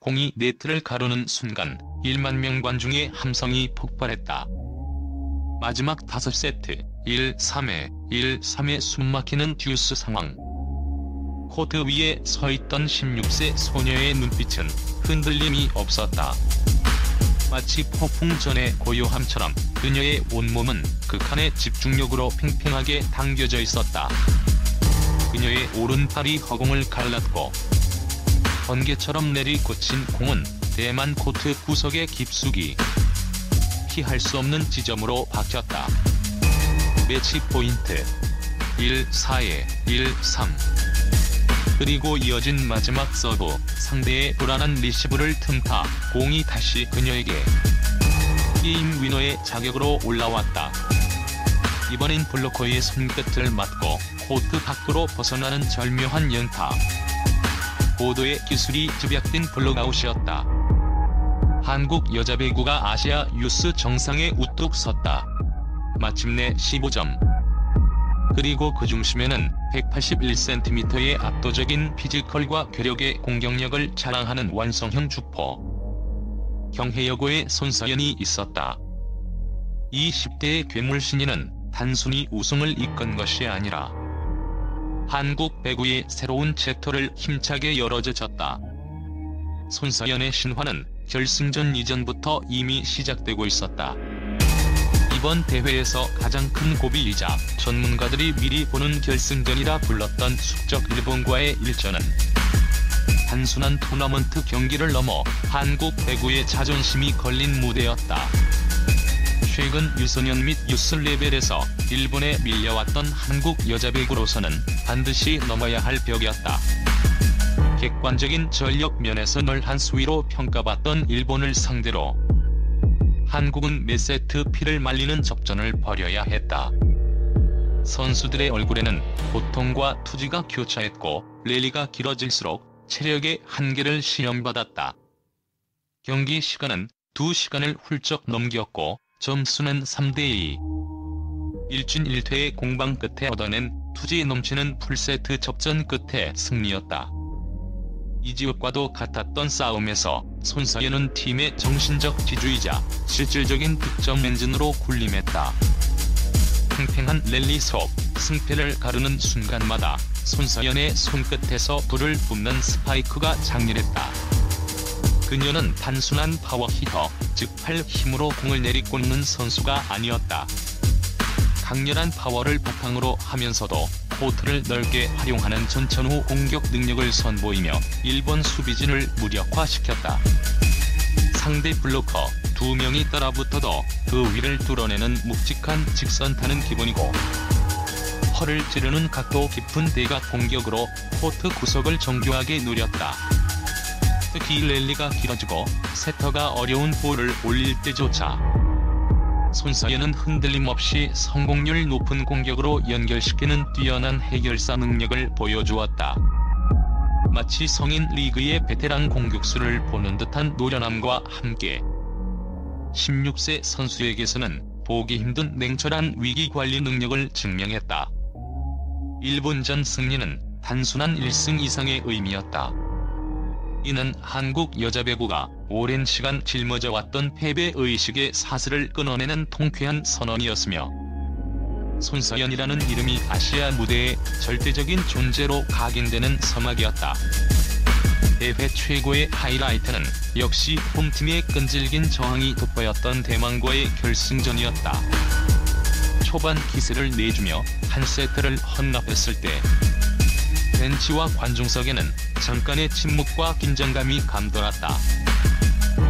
공이 네트를 가르는 순간 1만 명 관중의 함성이 폭발했다. 마지막 5세트 1-3에 1-3에 숨막히는 듀스 상황. 코트 위에 서있던 16세 소녀의 눈빛은 흔들림이 없었다. 마치 폭풍 전의 고요함처럼 그녀의 온몸은 극한의 집중력으로 팽팽하게 당겨져 있었다. 그녀의 오른팔이 허공을 갈랐고 번개처럼 내리꽂힌 공은 대만 코트 구석에 깊숙이 피할 수 없는 지점으로 박혔다. 매치 포인트 1-4에 1-3. 그리고 이어진 마지막 서브, 상대의 불안한 리시브를 틈타 공이 다시 그녀에게 게임 위너의 자격으로 올라왔다. 이번엔 블로커의 손끝을 맞고 코트 밖으로 벗어나는 절묘한 연타. 고도의 기술이 집약된 블록아웃이었다. 한국 여자 배구가 아시아 유스 정상에 우뚝 섰다. 마침내 15점. 그리고 그 중심에는 181cm의 압도적인 피지컬과 괴력의 공격력을 자랑하는 완성형 주포 경혜여고의 손서연이 있었다. 이 10대의 괴물 신인은 단순히 우승을 이끈 것이 아니라 한국 배구의 새로운 챕터를 힘차게 열어젖혔다. 손서연의 신화는 결승전 이전부터 이미 시작되고 있었다. 이번 대회에서 가장 큰 고비이자 전문가들이 미리 보는 결승전이라 불렀던 숙적 일본과의 일전은 단순한 토너먼트 경기를 넘어 한국 배구의 자존심이 걸린 무대였다. 최근 유소년 및 유스 레벨에서 일본에 밀려왔던 한국 여자 배구로서는 반드시 넘어야 할 벽이었다. 객관적인 전력 면에서 널 한 수위로 평가받던 일본을 상대로 한국은 몇 세트 피를 말리는 접전을 벌여야 했다. 선수들의 얼굴에는 고통과 투지가 교차했고 랠리가 길어질수록 체력의 한계를 시험받았다. 경기 시간은 2시간을 훌쩍 넘겼고 점수는 3-2. 일진일퇴의 공방 끝에 얻어낸 투지 넘치는 풀세트 접전 끝에 승리였다. 이지욱과도 같았던 싸움에서 손서연은 팀의 정신적 지주이자 실질적인 득점 엔진으로 군림했다. 팽팽한 랠리 속 승패를 가르는 순간마다 손서연의 손끝에서 불을 뿜는 스파이크가 장렬했다. 그녀는 단순한 파워 히터, 즉 팔 힘으로 공을 내리꽂는 선수가 아니었다. 강렬한 파워를 바탕으로 하면서도 코트를 넓게 활용하는 전천후 공격 능력을 선보이며 일본 수비진을 무력화시켰다. 상대 블로커 2명이 따라붙어도 그 위를 뚫어내는 묵직한 직선타는 기본이고 허를 찌르는 각도 깊은 대각 공격으로 코트 구석을 정교하게 누렸다. 특히 랠리가 길어지고 세터가 어려운 볼을 올릴 때조차 손서연은 흔들림 없이 성공률 높은 공격으로 연결시키는 뛰어난 해결사 능력을 보여주었다. 마치 성인 리그의 베테랑 공격수를 보는 듯한 노련함과 함께 16세 선수에게서는 보기 힘든 냉철한 위기관리 능력을 증명했다. 일본전 승리는 단순한 1승 이상의 의미였다. 이는 한국 여자 배구가 오랜 시간 짊어져 왔던 패배의식의 사슬을 끊어내는 통쾌한 선언이었으며 손서연이라는 이름이 아시아 무대에 절대적인 존재로 각인되는 서막이었다. 대회 최고의 하이라이트는 역시 홈팀의 끈질긴 저항이 돋보였던 대만과의 결승전이었다. 초반 기세를 내주며 한 세트를 헌납했을 때 벤치와 관중석에는 잠깐의 침묵과 긴장감이 감돌았다.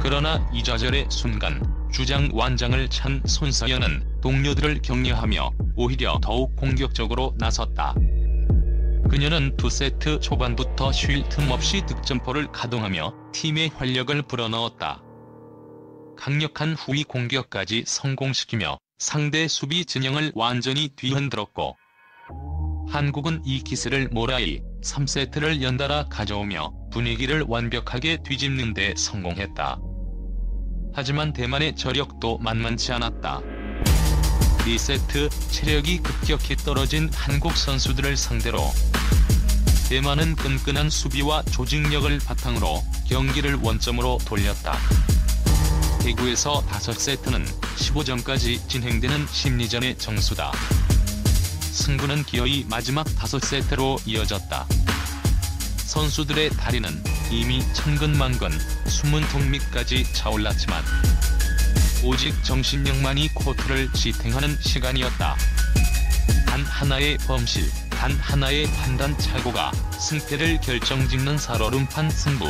그러나 이 좌절의 순간 주장 완장을 찬 손서연은 동료들을 격려하며 오히려 더욱 공격적으로 나섰다. 그녀는 2세트 초반부터 쉴 틈 없이 득점포를 가동하며 팀의 활력을 불어넣었다. 강력한 후위 공격까지 성공시키며 상대 수비 진영을 완전히 뒤흔들었고 한국은 이 기세를 몰아이 3세트를 연달아 가져오며 분위기를 완벽하게 뒤집는 데 성공했다. 하지만 대만의 저력도 만만치 않았다. 2세트 체력이 급격히 떨어진 한국 선수들을 상대로 대만은 끈끈한 수비와 조직력을 바탕으로 경기를 원점으로 돌렸다. 대구에서 5세트는 15점까지 진행되는 심리전의 정수다. 승부는 기어이 마지막 5세트로 이어졌다. 선수들의 다리는 이미 천근만근, 숨은 턱밑까지 차올랐지만 오직 정신력만이 코트를 지탱하는 시간이었다. 단 하나의 범실, 단 하나의 판단 착오가 승패를 결정짓는 살얼음판 승부.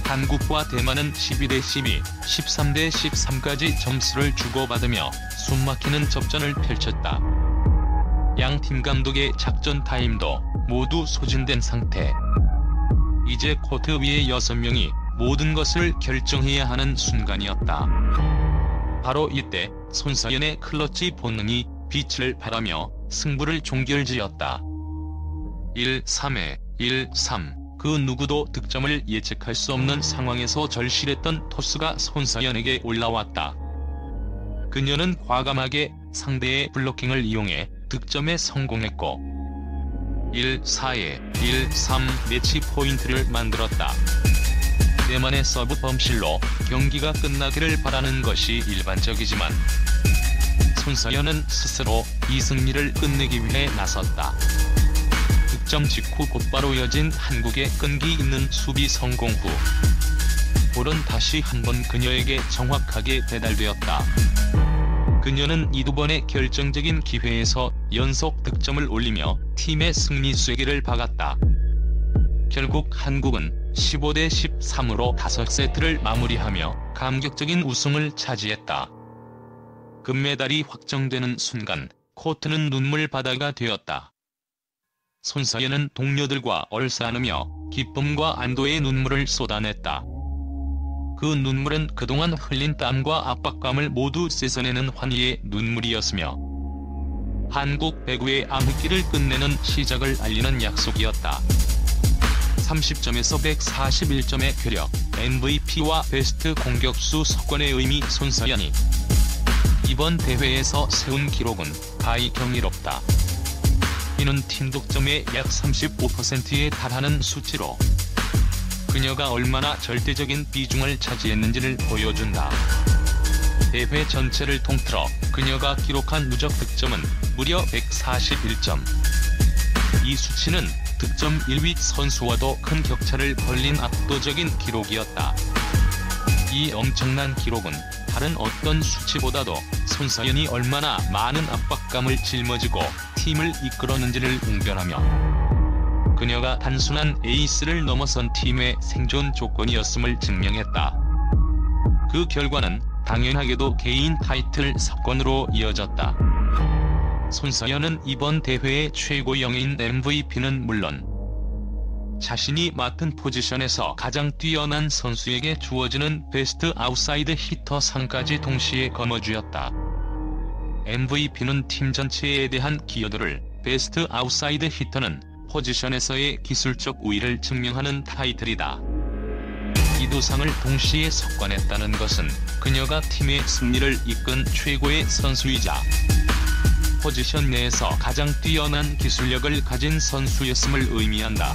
한국과 대만은 12대12, 13대13까지 점수를 주고받으며 숨막히는 접전을 펼쳤다. 양팀 감독의 작전 타임도 모두 소진된 상태. 이제 코트 위의 6명이 모든 것을 결정해야 하는 순간이었다. 바로 이때 손서연의 클러치 본능이 빛을 발하며 승부를 종결지었다. 1-3에 1-3. 그 누구도 득점을 예측할 수 없는 상황에서 절실했던 토스가 손서연에게 올라왔다. 그녀는 과감하게 상대의 블로킹을 이용해 득점에 성공했고 1-4에 1-3 매치 포인트를 만들었다. 대만의 서브 범실로 경기가 끝나기를 바라는 것이 일반적이지만 손서연은 스스로 이 승리를 끝내기 위해 나섰다. 득점 직후 곧바로 이어진 한국의 끈기 있는 수비 성공 후 볼은 다시 한번 그녀에게 정확하게 배달되었다. 그녀는 이 두 번의 결정적인 기회에서 연속 득점을 올리며 팀의 승리 쐐기를 박았다. 결국 한국은 15대13으로 5세트를 마무리하며 감격적인 우승을 차지했다. 금메달이 확정되는 순간 코트는 눈물바다가 되었다. 손서연은 동료들과 얼싸안으며 기쁨과 안도의 눈물을 쏟아냈다. 그 눈물은 그동안 흘린 땀과 압박감을 모두 씻어내는 환희의 눈물이었으며 한국 배구의 암흑기를 끝내는 시작을 알리는 약속이었다. 30점에서 141점의 괴력, MVP와 베스트 공격수 석권의 의미. 손서연이 이번 대회에서 세운 기록은 가히 경이롭다. 이는 팀 득점의 약 35%에 달하는 수치로 그녀가 얼마나 절대적인 비중을 차지했는지를 보여준다. 대회 전체를 통틀어 그녀가 기록한 누적 득점은 무려 141점. 이 수치는 득점 1위 선수와도 큰 격차를 벌린 압도적인 기록이었다. 이 엄청난 기록은 다른 어떤 수치보다도 손서연이 얼마나 많은 압박감을 짊어지고 팀을 이끌었는지를 웅변하며 그녀가 단순한 에이스를 넘어선 팀의 생존 조건이었음을 증명했다. 그 결과는 당연하게도 개인 타이틀 석권으로 이어졌다. 손서연은 이번 대회의 최고 영예인 MVP는 물론 자신이 맡은 포지션에서 가장 뛰어난 선수에게 주어지는 베스트 아웃사이드 히터 상까지 동시에 거머쥐었다. MVP는 팀 전체에 대한 기여도를, 베스트 아웃사이드 히터는 포지션에서의 기술적 우위를 증명하는 타이틀이다. 이 두 상을 동시에 석권했다는 것은 그녀가 팀의 승리를 이끈 최고의 선수이자 포지션 내에서 가장 뛰어난 기술력을 가진 선수였음을 의미한다.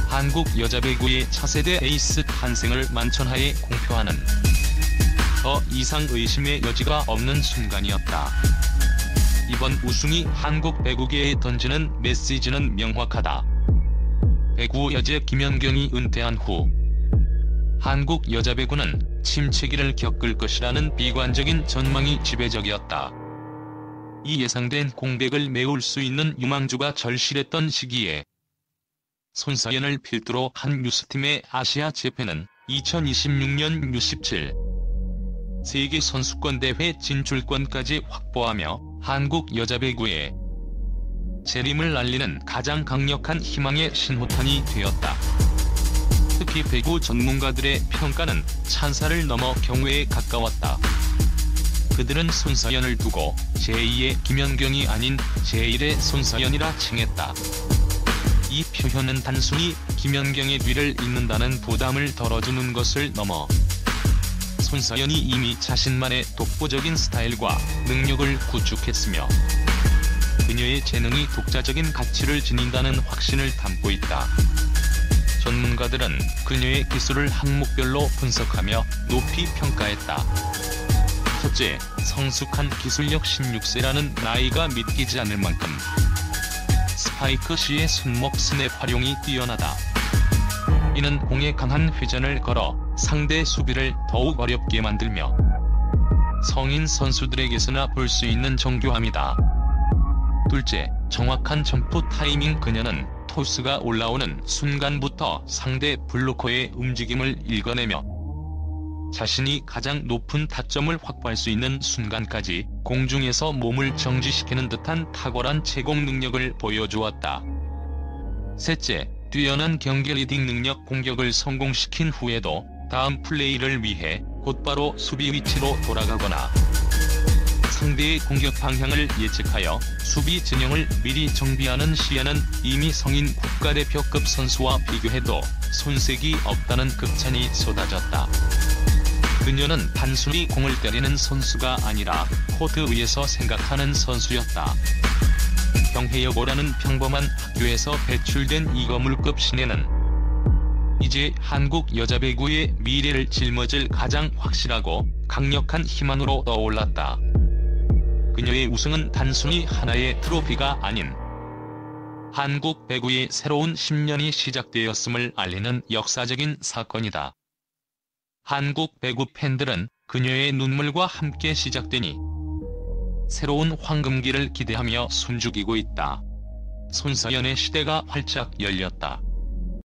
한국 여자 배구의 차세대 에이스 탄생을 만천하에 공표하는 더 이상 의심의 여지가 없는 순간이었다. 이번 우승이 한국 배구계에 던지는 메시지는 명확하다. 배구 여제 김연경이 은퇴한 후 한국 여자 배구는 침체기를 겪을 것이라는 비관적인 전망이 지배적이었다. 이 예상된 공백을 메울 수 있는 유망주가 절실했던 시기에 손서연을 필두로 한 유스팀의 아시아 재팬은 2026년 U17 세계 선수권 대회 진출권까지 확보하며 한국 여자 배구의 재림을 알리는 가장 강력한 희망의 신호탄이 되었다. 특히 배구 전문가들의 평가는 찬사를 넘어 경외에 가까웠다. 그들은 손서연을 두고 제2의 김연경이 아닌 제1의 손서연이라 칭했다. 이 표현은 단순히 김연경의 뒤를 잇는다는 부담을 덜어주는 것을 넘어 손서연이 이미 자신만의 독보적인 스타일과 능력을 구축했으며 그녀의 재능이 독자적인 가치를 지닌다는 확신을 담고 있다. 전문가들은 그녀의 기술을 항목별로 분석하며 높이 평가했다. 첫째, 성숙한 기술력. 16세라는 나이가 믿기지 않을 만큼 스파이크 시의 손목 스냅 활용이 뛰어나다. 이는 공에 강한 회전을 걸어 상대 수비를 더욱 어렵게 만들며 성인 선수들에게서나 볼 수 있는 정교함이다. 둘째, 정확한 점프 타이밍. 그녀는 토스가 올라오는 순간부터 상대 블로커의 움직임을 읽어내며 자신이 가장 높은 타점을 확보할 수 있는 순간까지 공중에서 몸을 정지시키는 듯한 탁월한 제공 능력을 보여주었다. 셋째, 뛰어난 경기 리딩 능력. 공격을 성공시킨 후에도 다음 플레이를 위해 곧바로 수비 위치로 돌아가거나 상대의 공격 방향을 예측하여 수비 진영을 미리 정비하는 시야는 이미 성인 국가대표급 선수와 비교해도 손색이 없다는 극찬이 쏟아졌다. 그녀는 단순히 공을 때리는 선수가 아니라 코트 위에서 생각하는 선수였다. 경혜여고라는 평범한 학교에서 배출된 이거물급 신예는 이제 한국 여자 배구의 미래를 짊어질 가장 확실하고 강력한 희망으로 떠올랐다. 그녀의 우승은 단순히 하나의 트로피가 아닌 한국 배구의 새로운 10년이 시작되었음을 알리는 역사적인 사건이다. 한국 배구 팬들은 그녀의 눈물과 함께 시작되니 새로운 황금기를 기대하며 숨죽이고 있다. 손서연의 시대가 활짝 열렸다.